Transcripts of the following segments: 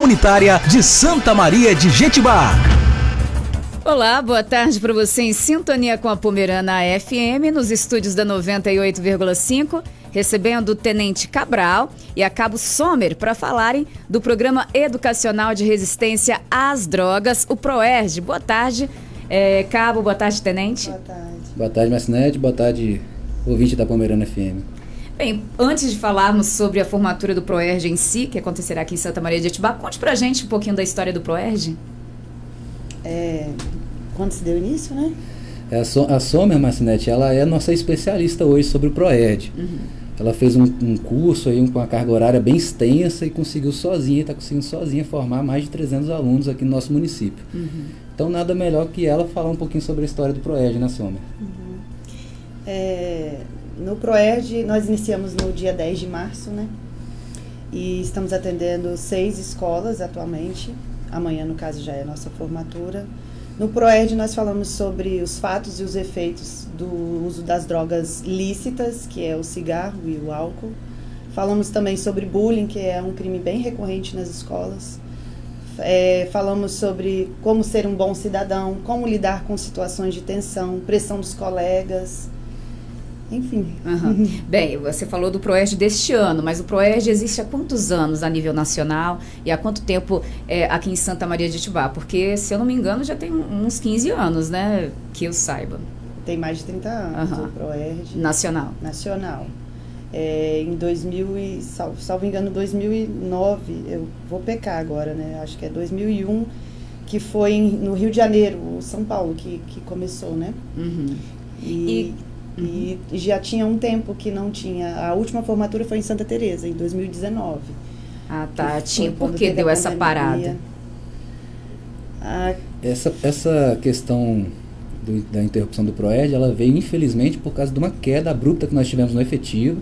Comunitária de Santa Maria de Jetibá. Olá, boa tarde para você em sintonia com a Pomerana FM, nos estúdios da 98,5, recebendo o Tenente Cabral e a Cabo Sommer para falarem do Programa Educacional de Resistência às Drogas, o PROERD. Boa tarde, Cabo, boa tarde, Tenente. Boa tarde. Boa tarde, Marcinete, boa tarde, ouvinte da Pomerana FM. Bem, antes de falarmos sobre a formatura do PROERD em si, que acontecerá aqui em Santa Maria de Jetibá, conte pra gente um pouquinho da história do PROERD. Quando se deu início, né? A Sommer, Marcinete, ela é nossa especialista hoje sobre o PROERD. Ela fez um curso aí com uma carga horária bem extensa e conseguiu sozinha, está conseguindo sozinha formar mais de 300 alunos aqui no nosso município. Então nada melhor que ela falar um pouquinho sobre a história do PROERD, né, Sommer? No PROERD nós iniciamos no dia 10 de março, né? E estamos atendendo 6 escolas atualmente. Amanhã, no caso, já é a nossa formatura. No PROERD nós falamos sobre os fatos e os efeitos do uso das drogas lícitas, que é o cigarro e o álcool. Falamos também sobre bullying, que é um crime bem recorrente nas escolas. Falamos sobre como ser um bom cidadão, como lidar com situações de tensão, pressão dos colegas, enfim. Bem, você falou do PROERD deste ano, mas o PROERD existe há quantos anos a nível nacional e há quanto tempo aqui em Santa Maria de Jetibá? Porque, se eu não me engano, já tem uns 15 anos, né, que eu saiba. Tem mais de 30 anos o PROERD. Nacional. Em 2000 salvo engano, 2009, eu vou pecar agora, né, acho que é 2001, que foi no Rio de Janeiro, São Paulo, que começou, né? E já tinha um tempo que não tinha. A última formatura foi em Santa Teresa, em 2019. Ah, tá. Por que deu essa parada? Essa questão da interrupção do PROERD, ela veio, infelizmente, por causa de uma queda abrupta que nós tivemos no efetivo.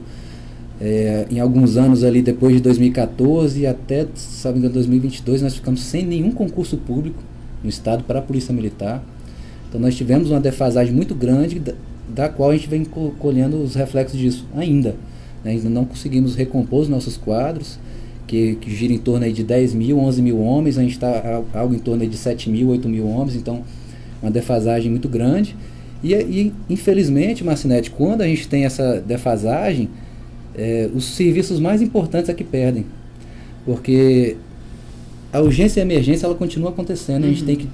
Em alguns anos ali, depois de 2014 até, sabe, em 2022, nós ficamos sem nenhum concurso público no estado para a Polícia Militar. Então, nós tivemos uma defasagem muito grande, da qual a gente vem colhendo os reflexos disso ainda. Ainda não conseguimos recompor os nossos quadros, que gira em torno aí de 10 mil, 11 mil homens, a gente está algo em torno aí de 7 mil, 8 mil homens, então uma defasagem muito grande. E infelizmente, Marcinete, quando a gente tem essa defasagem, os serviços mais importantes é que perdem, porque a urgência e a emergência ela continua acontecendo, a gente tem que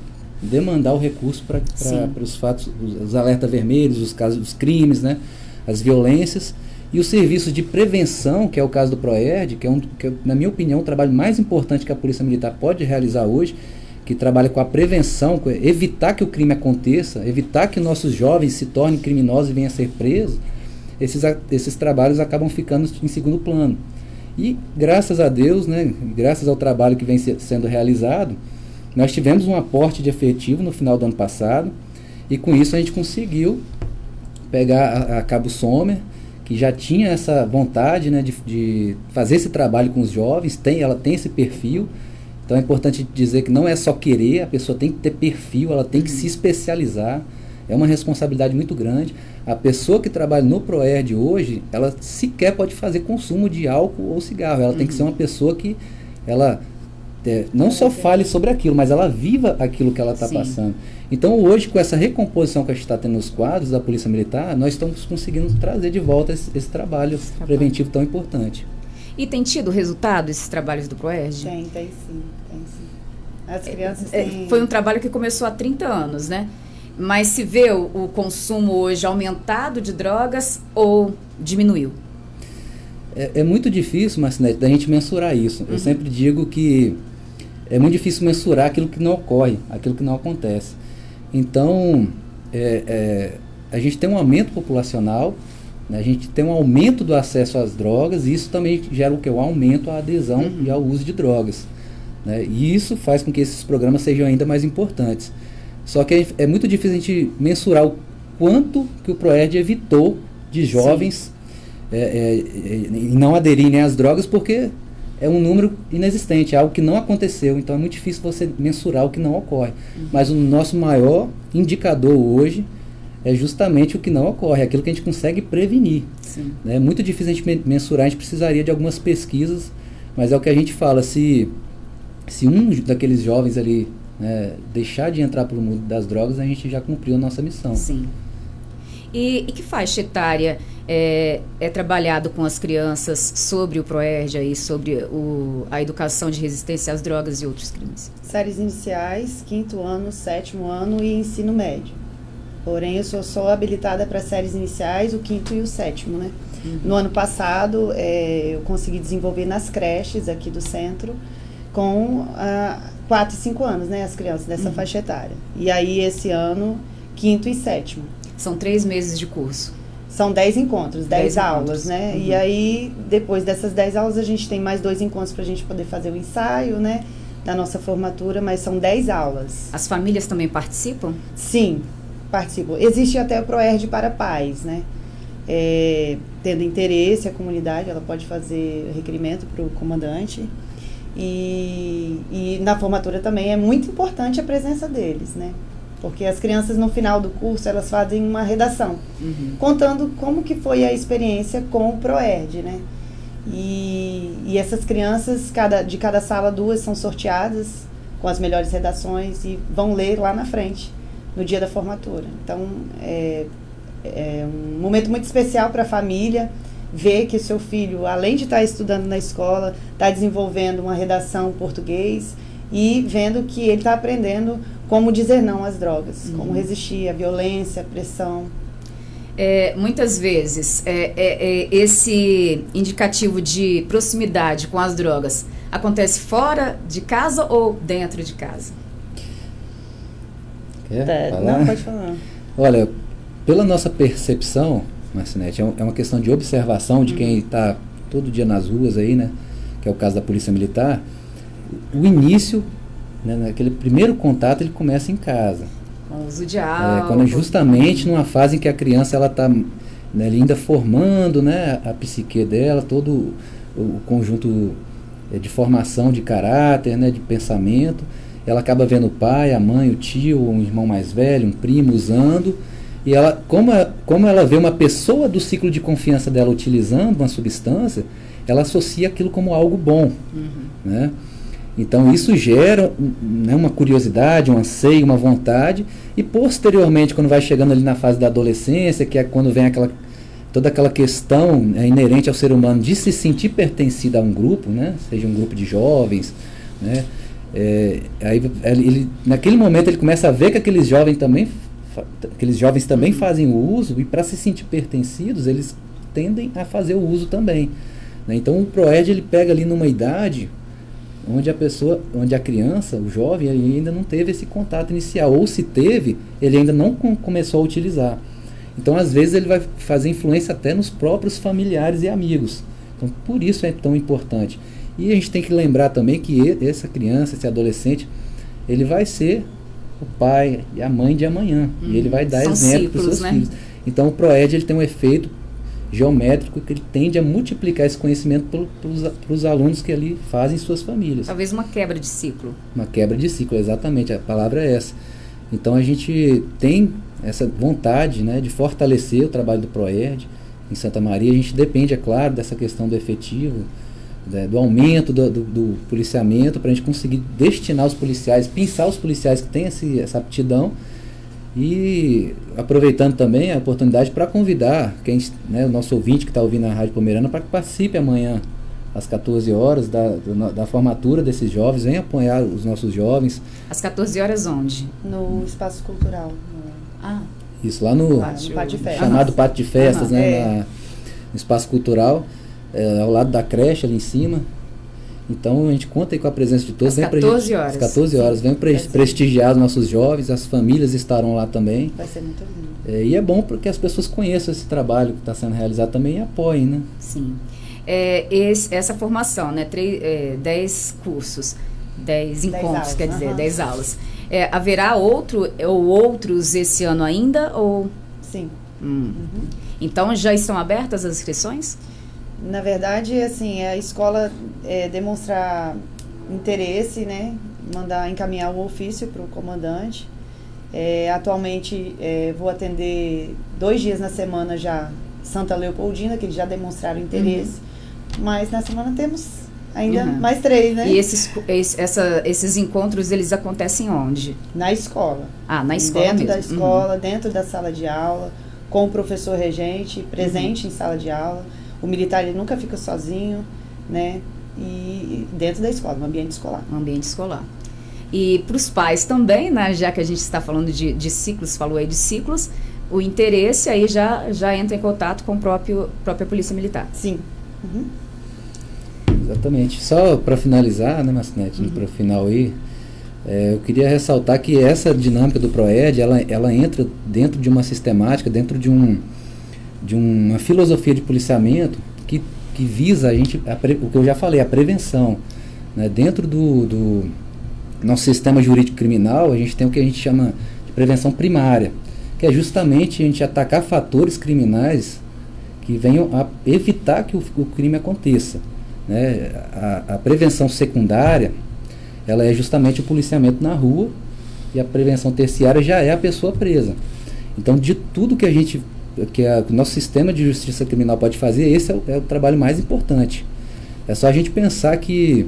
demandar o recurso para os fatos, os alertas vermelhos, os casos dos crimes, né, as violências, e os serviços de prevenção, que é o caso do PROERD, que é, na minha opinião, o trabalho mais importante que a Polícia Militar pode realizar hoje, que trabalha com a prevenção, com evitar que o crime aconteça, evitar que nossos jovens se tornem criminosos e venham a ser presos. Esses trabalhos acabam ficando em segundo plano. E graças a Deus, né, graças ao trabalho que vem sendo realizado, nós tivemos um aporte de efetivo no final do ano passado, e com isso a gente conseguiu pegar a Cabo Sommer, que já tinha essa vontade, né, de fazer esse trabalho com os jovens, ela tem esse perfil. Então é importante dizer que não é só querer, a pessoa tem que ter perfil, ela tem que se especializar, é uma responsabilidade muito grande. A pessoa que trabalha no PROERD hoje, ela sequer pode fazer consumo de álcool ou cigarro, ela tem que ser uma pessoa que ela não só fale sobre aquilo, mas ela viva aquilo que ela está passando. Então hoje, com essa recomposição que a gente está tendo nos quadros da Polícia Militar, nós estamos conseguindo trazer de volta esse trabalho preventivo tão importante. E tem tido resultado esses trabalhos do PROERD? Tem sim. As crianças têm... Foi um trabalho que começou há 30 anos, né? Mas se vê o consumo hoje aumentado de drogas ou diminuiu? É muito difícil, Marcinete, da gente mensurar isso. Eu sempre digo que é muito difícil mensurar aquilo que não ocorre, aquilo que não acontece. Então, a gente tem um aumento populacional, né, a gente tem um aumento do acesso às drogas, e isso também gera um aumento à adesão e ao uso de drogas. Né, e isso faz com que esses programas sejam ainda mais importantes. Só que é muito difícil a gente mensurar o quanto que o PROERD evitou de jovens não aderirem às drogas, porque é um número inexistente, é algo que não aconteceu, então é muito difícil você mensurar o que não ocorre. Mas o nosso maior indicador hoje é justamente o que não ocorre, é aquilo que a gente consegue prevenir. É muito difícil a gente mensurar, a gente precisaria de algumas pesquisas, mas é o que a gente fala, se se um daqueles jovens ali, né, deixar de entrar para o mundo das drogas, a gente já cumpriu a nossa missão. Sim. E que faixa etária é trabalhado com as crianças sobre o PROERD e sobre a educação de resistência às drogas e outros crimes? Séries iniciais, 5º ano, 7º ano e ensino médio. Porém, eu sou só habilitada para séries iniciais, o 5º e o 7º, né? No ano passado, eu consegui desenvolver nas creches aqui do centro com 4 e 5 anos, né? As crianças dessa faixa etária. E aí, esse ano, 5º e 7º. São 3 meses de curso. São 10 encontros, 10 aulas, encontros, né? E aí, depois dessas 10 aulas, a gente tem mais 2 encontros para a gente poder fazer o ensaio, né? Da nossa formatura, mas são 10 aulas. As famílias também participam? Sim, participam. Existe até o PROERD para pais, né? Tendo interesse, a comunidade, ela pode fazer requerimento para o comandante. E na formatura também é muito importante a presença deles, né? Porque as crianças, no final do curso, elas fazem uma redação, contando como que foi a experiência com o PROERD, né? E essas crianças, de cada sala, 2 são sorteadas com as melhores redações e vão ler lá na frente, no dia da formatura. Então, é um momento muito especial para a família, ver que o seu filho, além de estar estudando na escola, está desenvolvendo uma redação em português e vendo que ele está aprendendo como dizer não às drogas, como resistir à violência, à pressão. Muitas vezes, esse indicativo de proximidade com as drogas acontece fora de casa ou dentro de casa? Quer falar? Não, pode falar. Olha, pela nossa percepção, Marcinete, é uma questão de observação de quem está todo dia nas ruas aí, né? Que é o caso da Polícia Militar. O início, né, naquele primeiro contato, ele começa em casa. Com o uso de álcool. Quando justamente numa fase em que a criança ela está, né, ainda formando, né, a psique dela, todo o conjunto de formação de caráter, né, de pensamento, ela acaba vendo o pai, a mãe, o tio, um irmão mais velho, um primo usando, e ela, como ela vê uma pessoa do ciclo de confiança dela utilizando uma substância, ela associa aquilo como algo bom, né? Então isso gera, né, uma curiosidade, um anseio, uma vontade, e posteriormente, quando vai chegando ali na fase da adolescência, que é quando vem toda aquela questão, né, inerente ao ser humano de se sentir pertencido a um grupo, né, seja um grupo de jovens, né, aí ele, naquele momento ele começa a ver que aqueles jovens também fazem o uso, e para se sentir pertencidos, eles tendem a fazer o uso também, né? Então o PROERD ele pega ali numa idade onde a criança, o jovem, ele ainda não teve esse contato inicial, ou se teve, ele ainda não começou a utilizar. Então, às vezes, ele vai fazer influência até nos próprios familiares e amigos. Então, por isso é tão importante. E a gente tem que lembrar também que essa criança, esse adolescente, ele vai ser o pai e a mãe de amanhã. E ele vai dar exemplo para os seus filhos. Então, o PROERD ele tem um efeito geométrico que ele tende a multiplicar esse conhecimento para os alunos que ali fazem suas famílias. Talvez uma quebra de ciclo. Uma quebra de ciclo, exatamente, a palavra é essa. Então a gente tem essa vontade, né, de fortalecer o trabalho do PROERD em Santa Maria. A gente depende, é claro, dessa questão do efetivo, né, do aumento do policiamento, para a gente conseguir destinar os policiais, pensar os policiais que têm essa aptidão. E aproveitando também a oportunidade para convidar o nosso ouvinte que está ouvindo a Rádio Pomerana para que participe amanhã às 14 horas da formatura desses jovens, venha apoiar os nossos jovens. Às 14 horas onde? No Espaço Cultural. Isso, lá no Pátio de Festas. Chamado Pátio de Festas, no Espaço Cultural, ao lado da creche ali em cima. Então a gente conta aí com a presença de todos. Às 14 horas. Às 14 horas. Vem prestigiar os nossos jovens, as famílias estarão lá também. Vai ser muito lindo. E é bom porque as pessoas conheçam esse trabalho que está sendo realizado também e apoiem, né? Sim. Essa formação, né? 10 cursos, 10 encontros, aulas, quer dizer, 10 aulas. Haverá outros esse ano ainda? Ou? Sim. Então já estão abertas as inscrições? Na verdade, assim, a escola demonstrar interesse, né? Encaminhar o ofício para o comandante. Atualmente, vou atender 2 dias na semana já Santa Leopoldina, que eles já demonstraram interesse. Mas na semana temos ainda mais 3, né? E esses encontros, eles acontecem onde? Na escola. Na escola dentro mesmo. Da escola, dentro da sala de aula, com o professor regente, presente em sala de aula. O militar, ele nunca fica sozinho, né? E dentro da escola, no ambiente escolar. No ambiente escolar. E para os pais também, né? Já que a gente está falando de ciclos, falou aí de ciclos, o interesse aí já entra em contato com a própria Polícia Militar. Sim. Uhum. Exatamente. Só para finalizar, né, Marcinete, para o final aí, eu queria ressaltar que essa dinâmica do PROED, ela entra dentro de uma sistemática, dentro de uma filosofia de policiamento que visa o que eu já falei, a prevenção. Né? Dentro do nosso sistema jurídico criminal, a gente tem o que a gente chama de prevenção primária, que é justamente a gente atacar fatores criminais que venham a evitar que o crime aconteça. Né? A prevenção secundária, ela é justamente o policiamento na rua, e a prevenção terciária já é a pessoa presa. Então, de tudo que o nosso sistema de justiça criminal pode fazer, esse é o trabalho mais importante. É só a gente pensar que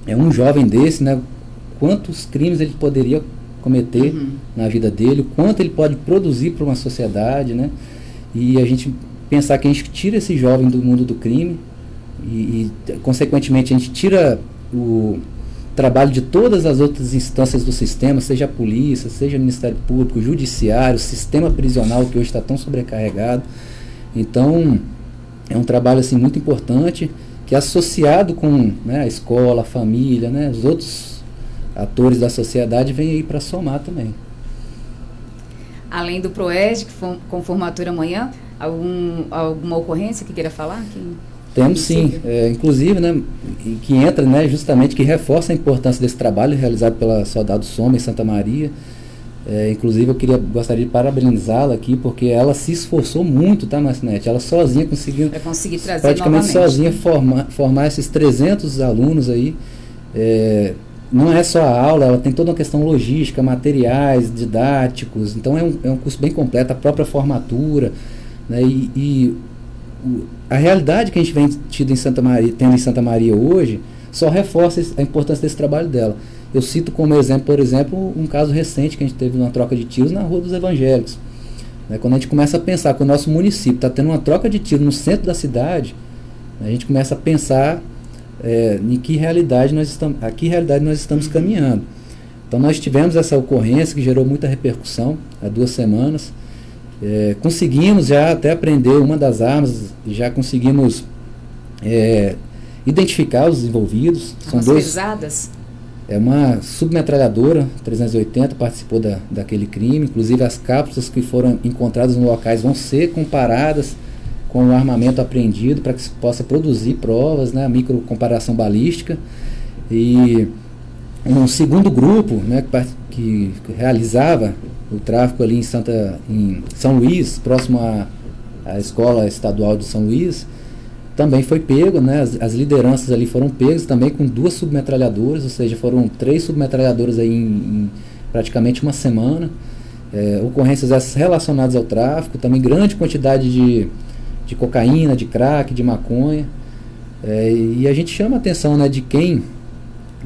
um jovem desse, né, quantos crimes ele poderia cometer na vida dele, quanto ele pode produzir para uma sociedade, né? E a gente pensar que a gente tira esse jovem do mundo do crime e consequentemente, a gente tira o trabalho de todas as outras instâncias do sistema, seja a polícia, seja o Ministério Público, o Judiciário, o sistema prisional, que hoje está tão sobrecarregado. Então, é um trabalho assim, muito importante, que é associado com, né, a escola, a família, né, os outros atores da sociedade, vem aí para somar também. Além do PROED, com formatura amanhã, alguma ocorrência que queira falar? Temos sim, inclusive, né, que entra, né, justamente, que reforça a importância desse trabalho realizado pela Soldado Sommer em Santa Maria. Inclusive, eu gostaria de parabenizá-la aqui, porque ela se esforçou muito, tá, Marcinete? Ela sozinha conseguiu, trazer praticamente novamente, sozinha, formar esses 300 alunos aí. Não é só a aula, ela tem toda uma questão logística, materiais, didáticos. Então, é um curso bem completo, a própria formatura, né, a realidade que a gente vem tendo em Santa Maria hoje só reforça a importância desse trabalho dela. Eu cito como exemplo, por exemplo, um caso recente que a gente teve uma troca de tiros na Rua dos Evangélicos. Né, quando a gente começa a pensar que o nosso município está tendo uma troca de tiro no centro da cidade, a gente começa a pensar em que realidade nós estamos caminhando. Então, nós tivemos essa ocorrência que gerou muita repercussão há 2 semanas. Conseguimos já até apreender uma das armas, já conseguimos identificar os envolvidos. São pesadas? É uma submetralhadora 380, participou daquele crime. Inclusive, as cápsulas que foram encontradas nos locais vão ser comparadas com o armamento apreendido para que se possa produzir provas, né, a microcomparação balística. E um segundo grupo, né, que realizava o tráfico ali em São Luís, próximo à Escola Estadual de São Luís, também foi pego, né, as lideranças ali foram pegas também com 2 submetralhadoras, ou seja, foram 3 submetralhadoras aí em praticamente uma semana. Ocorrências essas relacionadas ao tráfico, também grande quantidade de cocaína, de crack, de maconha. E a gente chama a atenção, né,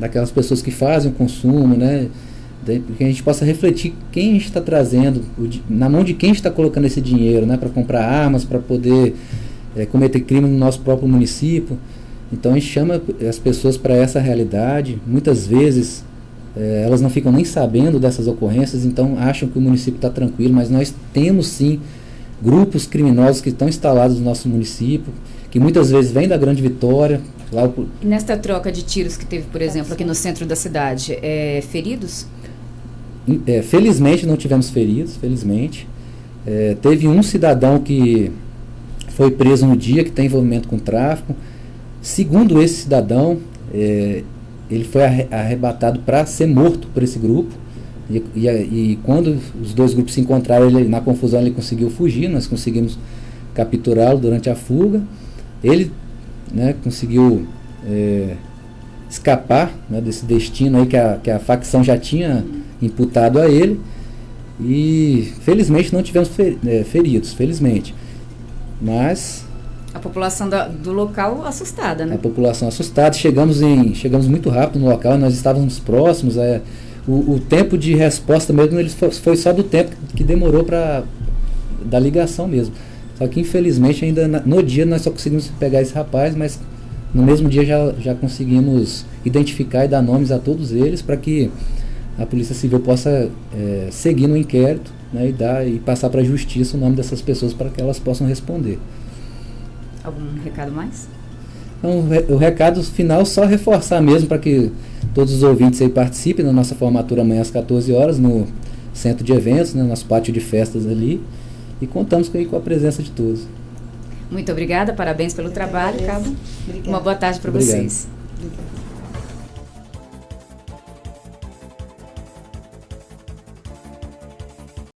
daquelas pessoas que fazem o consumo, né, que a gente possa refletir quem a gente está trazendo, na mão de quem a gente está colocando esse dinheiro, né, para comprar armas, para poder cometer crime no nosso próprio município. Então a gente chama as pessoas para essa realidade. Muitas vezes elas não ficam nem sabendo dessas ocorrências, então acham que o município está tranquilo, mas nós temos sim grupos criminosos que estão instalados no nosso município, que muitas vezes vêm da Grande Vitória. Nesta troca de tiros que teve, por exemplo, aqui no centro da cidade, feridos? Felizmente não tivemos feridos, felizmente. Teve um cidadão que foi preso no dia, que tem envolvimento com tráfico. Segundo esse cidadão, ele foi arrebatado para ser morto por esse grupo. E quando os 2 grupos se encontraram, na confusão ele conseguiu fugir, nós conseguimos capturá-lo durante a fuga. Ele, né, conseguiu escapar, né, desse destino aí que a facção já tinha imputado a ele. E felizmente não tivemos feridos, felizmente. Mas A população do local assustada, né? A população assustada. Chegamos muito rápido no local, nós estávamos próximos. O tempo de resposta mesmo foi só do tempo que demorou da ligação mesmo. Só que infelizmente ainda no dia nós só conseguimos pegar esse rapaz, mas no mesmo dia já conseguimos identificar e dar nomes a todos eles para que a Polícia Civil possa seguir no inquérito, né, e passar para a Justiça o nome dessas pessoas para que elas possam responder. Algum recado mais? Então, o recado final só reforçar mesmo para que todos os ouvintes aí participem da nossa formatura amanhã às 14 horas no centro de eventos, né, nosso pátio de festas ali, e contamos com a presença de todos. Muito obrigada, parabéns pelo trabalho, Cabo. Obrigada. Uma boa tarde para vocês. Obrigada.